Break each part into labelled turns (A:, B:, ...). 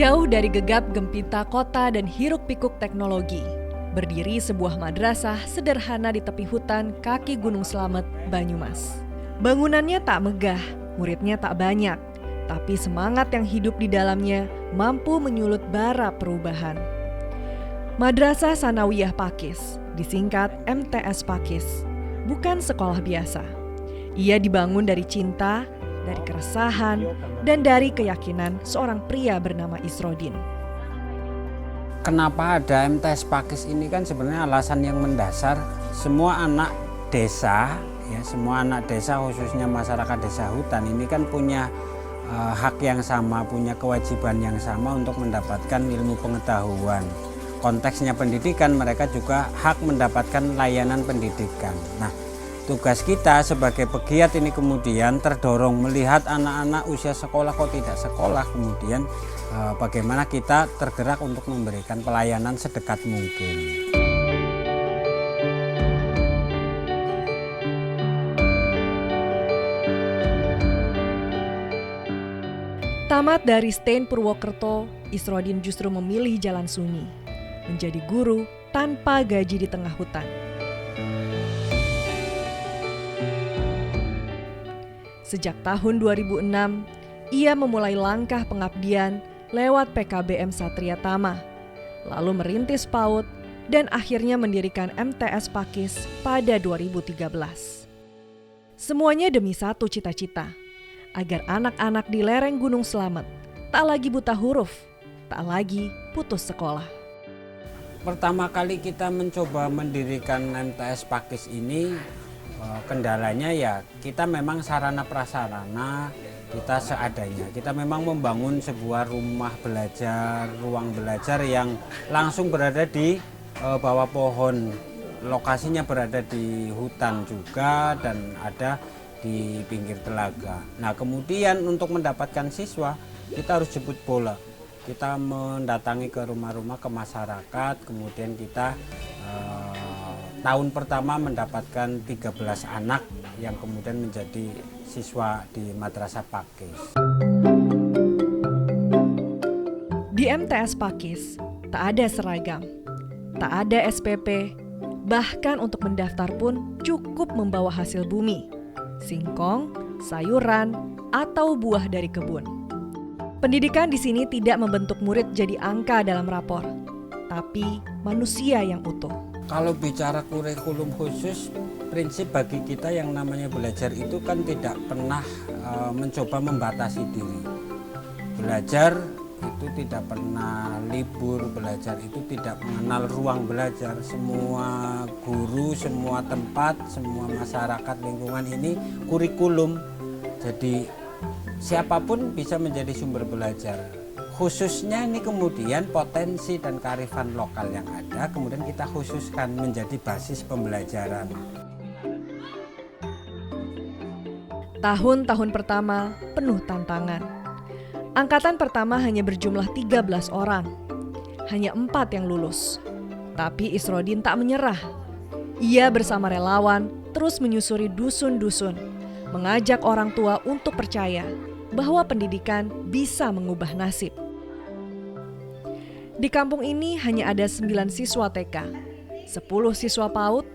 A: Jauh dari gegap gempita kota dan hiruk-pikuk teknologi, berdiri sebuah madrasah sederhana di tepi hutan kaki Gunung Slamet, Banyumas. Bangunannya tak megah, muridnya tak banyak, tapi semangat yang hidup di dalamnya mampu menyulut bara perubahan. Madrasah Sanawiyah Pakis, disingkat MTS Pakis, bukan sekolah biasa. Ia dibangun dari cinta, dari keresahan, dan dari keyakinan seorang pria bernama Isrodin.
B: Kenapa ada MTS Pakis ini kan sebenarnya alasan yang mendasar. Semua anak desa, semua anak desa khususnya masyarakat desa hutan ini kan punya hak yang sama, punya kewajiban yang sama untuk mendapatkan ilmu pengetahuan. Konteksnya pendidikan, mereka juga hak mendapatkan layanan pendidikan. Nah, tugas kita sebagai pegiat ini kemudian terdorong melihat anak-anak usia sekolah kok tidak sekolah, kemudian bagaimana kita tergerak untuk memberikan pelayanan sedekat mungkin.
A: Tamat dari Stein Purwokerto, Isrodin justru memilih jalan sunyi, menjadi guru tanpa gaji di tengah hutan. Sejak tahun 2006, ia memulai langkah pengabdian lewat PKBM Satria Tama, lalu merintis PAUD dan akhirnya mendirikan MTS Pakis pada 2013. Semuanya demi satu cita-cita, agar anak-anak di lereng Gunung Slamet tak lagi buta huruf, tak lagi putus sekolah.
B: Pertama kali kita mencoba mendirikan MTS Pakis ini, kendalanya ya kita memang sarana prasarana kita seadanya. Kita memang membangun sebuah rumah belajar, ruang belajar yang langsung berada di bawah pohon. Lokasinya berada di hutan juga dan ada di pinggir telaga. Nah, kemudian untuk mendapatkan siswa kita harus jemput bola. Kita mendatangi ke rumah-rumah, ke masyarakat, kemudian kita tahun pertama mendapatkan 13 anak yang kemudian menjadi siswa di Madrasah Pakis.
A: Di MTS Pakis tak ada seragam, tak ada SPP, bahkan untuk mendaftar pun cukup membawa hasil bumi, singkong, sayuran, atau buah dari kebun. Pendidikan di sini tidak membentuk murid jadi angka dalam rapor, tapi manusia yang utuh.
B: Kalau bicara kurikulum khusus, prinsip bagi kita yang namanya belajar itu kan tidak pernah mencoba membatasi diri. Belajar itu tidak pernah libur, belajar itu tidak mengenal ruang belajar. Semua guru, semua tempat, semua masyarakat lingkungan ini kurikulum. Jadi siapapun bisa menjadi sumber belajar. Khususnya ini kemudian potensi dan kearifan lokal yang ada kemudian kita khususkan menjadi basis pembelajaran.
A: Tahun-tahun pertama penuh tantangan. Angkatan pertama hanya berjumlah 13 orang. Hanya 4 yang lulus. Tapi Isrodin tak menyerah. Ia bersama relawan terus menyusuri dusun-dusun, mengajak orang tua untuk percaya bahwa pendidikan bisa mengubah nasib. Di kampung ini hanya ada 9 siswa TK, 10 siswa PAUD,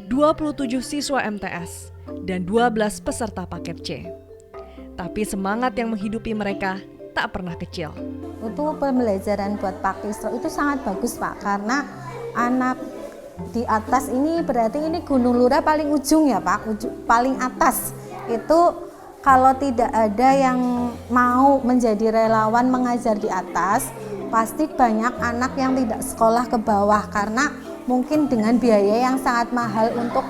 A: 27 siswa MTS, dan 12 peserta paket C. Tapi semangat yang menghidupi mereka tak pernah kecil.
C: Untuk pembelajaran buat Pak Isro itu sangat bagus Pak, karena anak di atas ini berarti ini Gunung Lurah paling ujung ya Pak, paling atas. Itu kalau tidak ada yang mau menjadi relawan mengajar di atas, pasti banyak anak yang tidak sekolah ke bawah karena mungkin dengan biaya yang sangat mahal untuk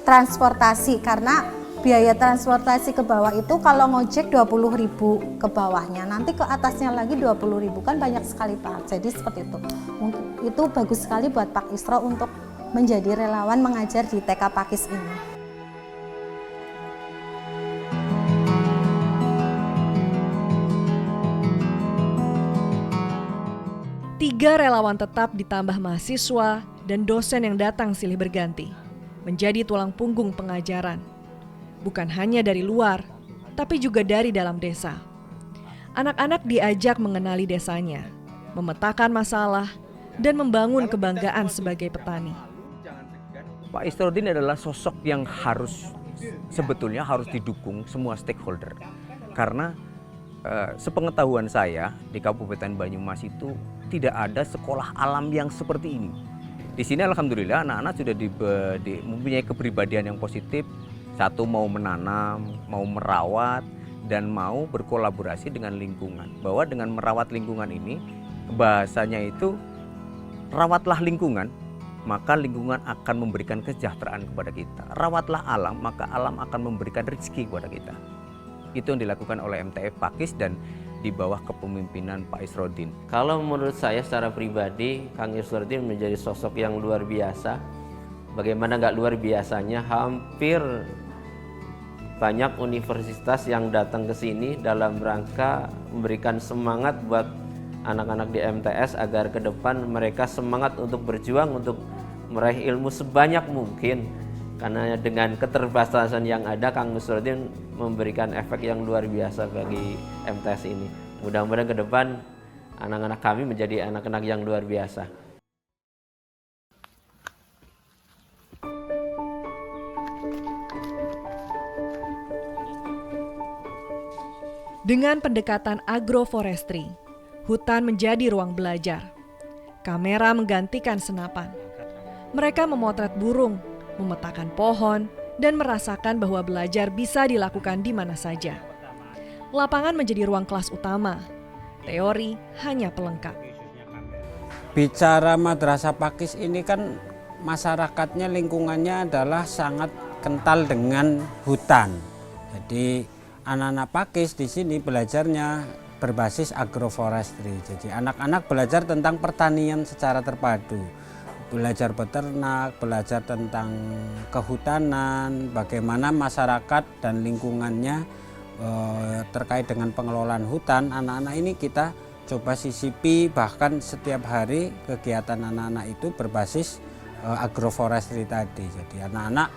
C: transportasi, karena biaya transportasi ke bawah itu kalau ngojek 20.000 ke bawahnya, nanti ke atasnya lagi 20.000, kan banyak sekali Pak. Jadi seperti itu. Mungkin itu bagus sekali buat Pak Isro untuk menjadi relawan mengajar di TK Pakis ini.
A: Tiga relawan tetap ditambah mahasiswa dan dosen yang datang silih berganti, menjadi tulang punggung pengajaran. Bukan hanya dari luar, tapi juga dari dalam desa. Anak-anak diajak mengenali desanya, memetakan masalah, dan membangun kebanggaan sebagai petani.
D: Pak Isrodin adalah sosok yang sebetulnya harus didukung semua stakeholder. Karena sepengetahuan saya di Kabupaten Banyumas itu tidak ada sekolah alam yang seperti ini. Di sini alhamdulillah anak-anak sudah mempunyai kepribadian yang positif. Satu mau menanam, mau merawat, dan mau berkolaborasi dengan lingkungan. Bahwa dengan merawat lingkungan ini, bahasanya itu rawatlah lingkungan, maka lingkungan akan memberikan kesejahteraan kepada kita. Rawatlah alam, maka alam akan memberikan rezeki kepada kita. Itu yang dilakukan oleh MTF Pakis dan di bawah kepemimpinan Pak Isrodin.
E: Kalau menurut saya secara pribadi, Kang Isrodin menjadi sosok yang luar biasa. Bagaimana nggak luar biasanya, hampir banyak universitas yang datang ke sini dalam rangka memberikan semangat buat anak-anak di MTS agar ke depan mereka semangat untuk berjuang untuk meraih ilmu sebanyak mungkin. Karena dengan keterbatasan yang ada, Kang Isrodin memberikan efek yang luar biasa bagi MTS ini. Mudah-mudahan ke depan anak-anak kami menjadi anak-anak yang luar biasa.
A: Dengan pendekatan agroforestry, hutan menjadi ruang belajar. Kamera menggantikan senapan. Mereka memotret burung, memetakan pohon, dan merasakan bahwa belajar bisa dilakukan di mana saja. Lapangan menjadi ruang kelas utama. Teori hanya pelengkap.
B: Bicara Madrasah Pakis ini kan masyarakatnya, lingkungannya adalah sangat kental dengan hutan. Jadi anak-anak Pakis di sini belajarnya berbasis agroforestry. Jadi anak-anak belajar tentang pertanian secara terpadu. Belajar beternak, belajar tentang kehutanan, bagaimana masyarakat dan lingkungannya terkait dengan pengelolaan hutan. Anak-anak ini kita coba sisipi, bahkan setiap hari kegiatan anak-anak itu berbasis agroforestry tadi. Jadi anak-anak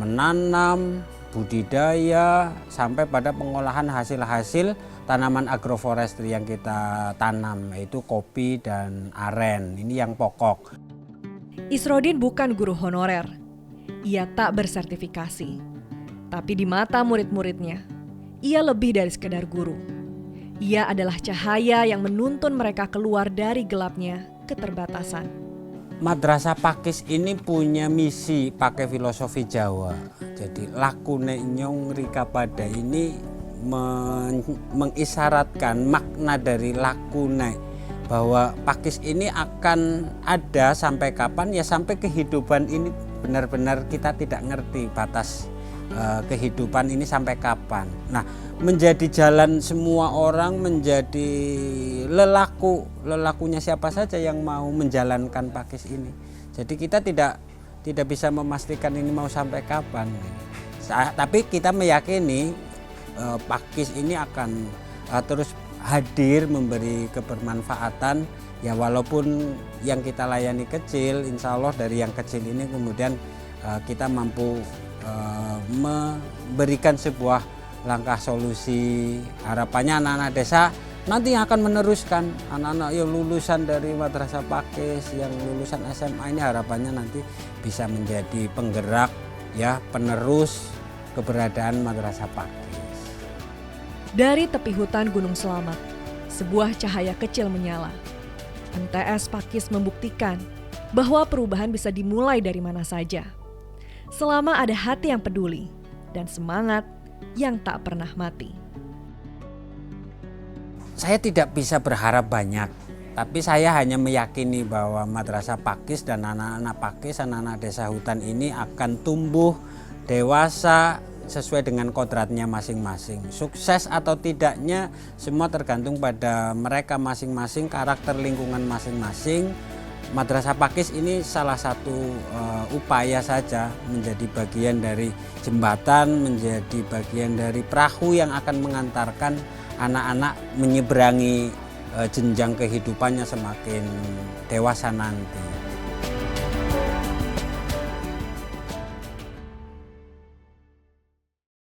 B: menanam, budidaya, sampai pada pengolahan hasil-hasil tanaman agroforestry yang kita tanam, yaitu kopi dan aren. Ini yang pokok.
A: Isrodin bukan guru honorer. Ia tak bersertifikasi. Tapi di mata murid-muridnya, ia lebih dari sekedar guru. Ia adalah cahaya yang menuntun mereka keluar dari gelapnya keterbatasan.
B: Madrasah Pakis ini punya misi pakai filosofi Jawa. Jadi lakune nyong rika pada ini mengisyaratkan makna dari lakune, bahwa Pakis ini akan ada sampai kapan, ya sampai kehidupan ini benar-benar kita tidak ngerti batas kehidupan ini sampai kapan. Nah, menjadi jalan semua orang, menjadi lelakunya siapa saja yang mau menjalankan Pakis ini. Jadi kita tidak bisa memastikan ini mau sampai kapan. Tapi kita meyakini Pakis ini akan terus hadir memberi kebermanfaatan, ya walaupun yang kita layani kecil, insya Allah dari yang kecil ini kemudian kita mampu memberikan sebuah langkah solusi. Harapannya anak-anak desa nanti yang akan meneruskan, anak-anak yang lulusan dari Madrasah Pakis, yang lulusan SMA ini harapannya nanti bisa menjadi penggerak, ya penerus keberadaan Madrasah Pakis.
A: Dari tepi hutan Gunung Selamat, sebuah cahaya kecil menyala. MTS Pakis membuktikan bahwa perubahan bisa dimulai dari mana saja. Selama ada hati yang peduli dan semangat yang tak pernah mati.
B: Saya tidak bisa berharap banyak, tapi saya hanya meyakini bahwa Madrasah Pakis dan anak-anak Pakis, anak-anak desa hutan ini akan tumbuh dewasa sesuai dengan kodratnya masing-masing. Sukses atau tidaknya semua tergantung pada mereka masing-masing, karakter lingkungan masing-masing. Madrasah Pakis ini salah satu upaya saja, menjadi bagian dari jembatan, menjadi bagian dari perahu yang akan mengantarkan anak-anak menyeberangi jenjang kehidupannya semakin dewasa nanti.